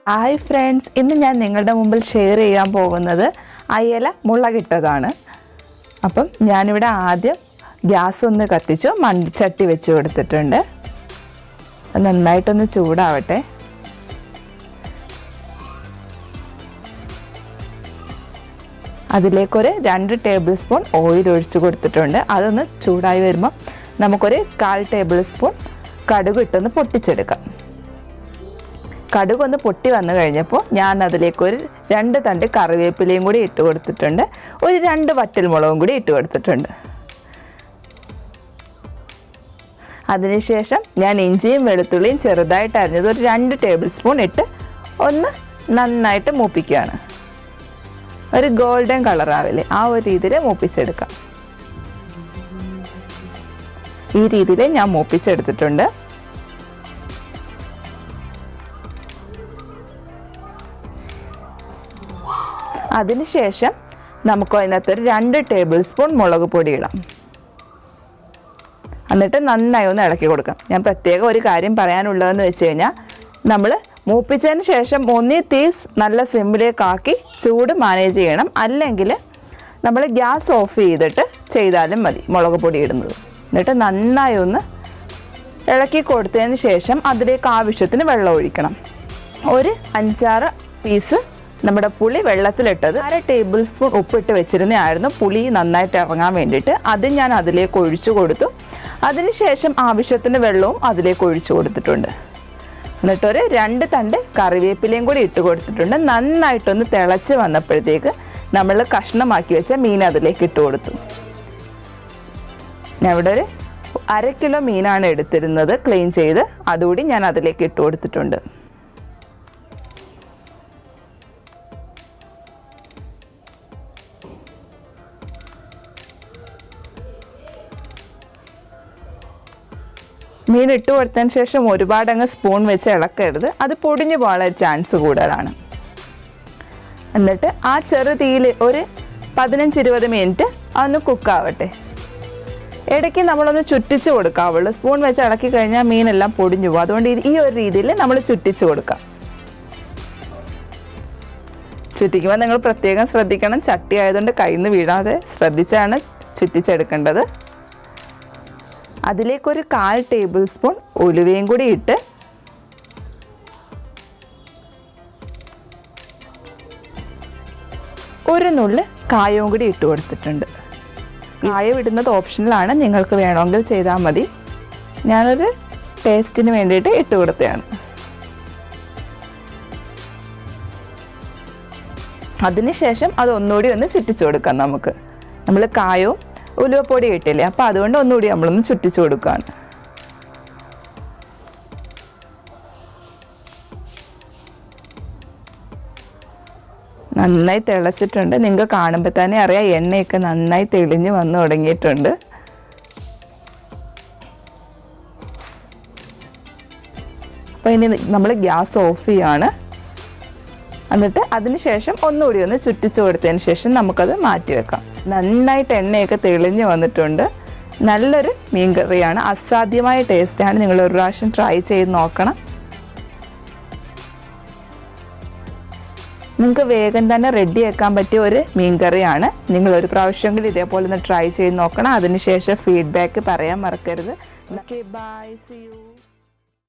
Hi friends, ഇന്ന് ഞാൻ നിങ്ങളുടെ മുമ്പിൽ ഷെയർ ചെയ്യാൻ പോകുന്നത് അയല മുളകിട്ടതാണ്. അപ്പം ഞാനിവിടെ ആദ്യം ഗ്യാസ് ഒന്ന് കത്തിച്ചു, മൺചട്ടി വെച്ച് കൊടുത്തിട്ടുണ്ട്. നന്നായിട്ടൊന്ന് ചൂടാവട്ടെ. അതിലേക്കൊരു 2 ടേബിൾ സ്പൂൺ ഓയിൽ ഒഴിച്ചു കൊടുത്തിട്ടുണ്ട്. അതൊന്ന് ചൂടായി വരുമ്പോൾ നമുക്കൊരു 1/4 ടേബിൾ സ്പൂൺ കടുക് ഇട്ടൊന്ന് പൊട്ടിച്ചെടുക്കാം. കടുക് ഒന്ന് പൊട്ടി വന്നു കഴിഞ്ഞപ്പോൾ ഞാൻ അതിലേക്കൊരു 2 തണ്ട് കറിവേപ്പിലയും കൂടി ഇട്ട് കൊടുത്തിട്ടുണ്ട്. ഒരു 2 വറ്റൽമുളകും കൂടി ഇട്ട് കൊടുത്തിട്ടുണ്ട്. അതിനുശേഷം ഞാൻ ഇഞ്ചിയും വെളുത്തുള്ളിയും ചെറുതായിട്ട് അരിഞ്ഞത് ഒരു 2 ടേബിൾ സ്പൂൺ ഇട്ട് ഒന്ന് നന്നായിട്ട് മൂപ്പിക്കുകയാണ്. ഒരു ഗോൾഡൻ കളറാവില്ലേ, ആ ഒരു രീതിയിൽ മൂപ്പിച്ചെടുക്കാം. ഈ രീതിയിൽ ഞാൻ മൂപ്പിച്ചെടുത്തിട്ടുണ്ട്. അതിനുശേഷം നമുക്ക് അതിനകത്തൊരു 2 ടേബിൾ സ്പൂൺ മുളക് പൊടി ഇടാം. എന്നിട്ട് നന്നായി ഒന്ന് ഇളക്കി കൊടുക്കാം. ഞാൻ പ്രത്യേകം ഒരു കാര്യം പറയാനുള്ളതെന്ന് വെച്ച് കഴിഞ്ഞാൽ, നമ്മൾ മൂപ്പിച്ചതിന് ശേഷം ഒന്നീ തീ നല്ല സിമ്മിലേക്കാക്കി ചൂട് മാനേജ് ചെയ്യണം. അല്ലെങ്കിൽ നമ്മൾ ഗ്യാസ് ഓഫ് ചെയ്തിട്ട് ചെയ്താലും മതി മുളക് പൊടി ഇടുന്നത്. എന്നിട്ട് നന്നായി ഒന്ന് ഇളക്കി കൊടുത്തതിന് ശേഷം അതിലേക്ക് ആവശ്യത്തിന് വെള്ളം ഒഴിക്കണം. ഒരു 5-6 പീസ് നമ്മുടെ പുളി വെള്ളത്തിലിട്ടത് 1/2 ടേബിൾ സ്പൂൺ ഉപ്പിട്ട് വെച്ചിരുന്നതായിരുന്നു, പുളി നന്നായിട്ട് ഇറങ്ങാൻ വേണ്ടിയിട്ട്. അത് ഞാൻ അതിലേക്ക് ഒഴിച്ചു കൊടുത്തു. അതിനുശേഷം ആവശ്യത്തിന് വെള്ളവും അതിലേക്ക് ഒഴിച്ചു കൊടുത്തിട്ടുണ്ട്. എന്നിട്ടൊരു 2 തണ്ട് കറിവേപ്പിലയും കൂടി ഇട്ട് കൊടുത്തിട്ടുണ്ട്. നന്നായിട്ടൊന്ന് തിളച്ച് വന്നപ്പോഴത്തേക്ക് നമ്മൾ കഷ്ണമാക്കി വെച്ച മീൻ അതിലേക്ക് ഇട്ട് കൊടുത്തു. ഞാൻ ഇവിടെ ഒരു 1/2 കിലോ മീനാണ് എടുത്തിരുന്നത്, ക്ലീൻ ചെയ്ത്. അതുകൂടി ഞാൻ അതിലേക്ക് ഇട്ട് കൊടുത്തിട്ടുണ്ട്. മീൻ ഇട്ട് കൊടുത്തതിന് ശേഷം ഒരുപാടങ്ങ് സ്പൂൺ വെച്ച് ഇളക്കരുത്, അത് പൊടിഞ്ഞു പോകാൻ ചാൻസ് കൂടുതലാണ്. എന്നിട്ട് ആ ചെറു തീയിൽ ഒരു 15-20 മിനിറ്റ് അതൊന്ന് കുക്കാവട്ടെ. ഇടയ്ക്ക് നമ്മളൊന്ന് ചുറ്റിച്ച് കൊടുക്കാവുള്ളൂ. സ്പൂൺ വെച്ച് ഇളക്കി കഴിഞ്ഞാൽ മീനെല്ലാം പൊടിഞ്ഞു പോകും. അതുകൊണ്ട് ഈ ഒരു രീതിയിൽ നമ്മൾ ചുറ്റിച്ച് കൊടുക്കാം. ചുറ്റിക്കുമ്പോൾ നിങ്ങൾ പ്രത്യേകം ശ്രദ്ധിക്കണം, ചട്ടി ആയതുകൊണ്ട് കയ്യിൽ നിന്ന് വീഴാതെ ശ്രദ്ധിച്ചാണ് ചുറ്റിച്ചെടുക്കേണ്ടത്. അതിലേക്കൊരു 1/4 ടേബിൾ സ്പൂൺ ഉലുവയും കൂടി ഇട്ട് ഒരു നുള്ള് കായവും കൂടി ഇട്ട് കൊടുത്തിട്ടുണ്ട്. കായം ഇടുന്നത് ഓപ്ഷണലാണ്, നിങ്ങൾക്ക് വേണമെങ്കിൽ ചെയ്താൽ മതി. ഞാനൊരു ടേസ്റ്റിന് വേണ്ടിയിട്ട് ഇട്ട് കൊടുത്തതാണ്. അതിനുശേഷം അതൊന്നുകൂടി ഒന്ന് ചുറ്റിച്ചു കൊടുക്കാം. നമ്മൾ കായവും ഉലുവപ്പൊടി ഇട്ടില്ലേ, അപ്പോൾ അതുകൊണ്ട് ഒന്നുകൂടി നമ്മളൊന്ന് ചുറ്റിച്ചു കൊടുക്കുകയാണ്. നന്നായി തിളച്ചിട്ടുണ്ട്. നിങ്ങൾക്ക് കാണുമ്പോൾ തന്നെ അറിയാം, എണ്ണയൊക്കെ നന്നായി തെളിഞ്ഞ് വന്ന് തുടങ്ങിയിട്ടുണ്ട്. അപ്പോൾ ഇനി നമ്മൾ ഗ്യാസ് ഓഫ് ചെയ്യാണ്. എന്നിട്ട് അതിനുശേഷം ഒന്നുകൂടി ഒന്ന് ചുറ്റിച്ചു കൊടുത്തതിന് ശേഷം നമുക്കത് മാറ്റി വെക്കാം. നന്നായിട്ട് എണ്ണയൊക്കെ തെളിഞ്ഞ് വന്നിട്ടുണ്ട്. നല്ലൊരു മീൻ കറിയാണ്, അസാധ്യമായ ടേസ്റ്റാണ്. നിങ്ങൾ ഒരു പ്രാവശ്യം ട്രൈ ചെയ്ത് നോക്കണം. നിങ്ങൾക്ക് വേഗം തന്നെ റെഡിയാക്കാൻ പറ്റിയ ഒരു മീൻ കറിയാണ്. നിങ്ങൾ ഒരു പ്രാവശ്യമെങ്കിലും ഇതേപോലെ ഒന്ന് ട്രൈ ചെയ്ത് നോക്കണം. അതിനുശേഷം ഫീഡ്ബാക്ക് പറയാൻ മറക്കരുത്. Okay, bye, see U.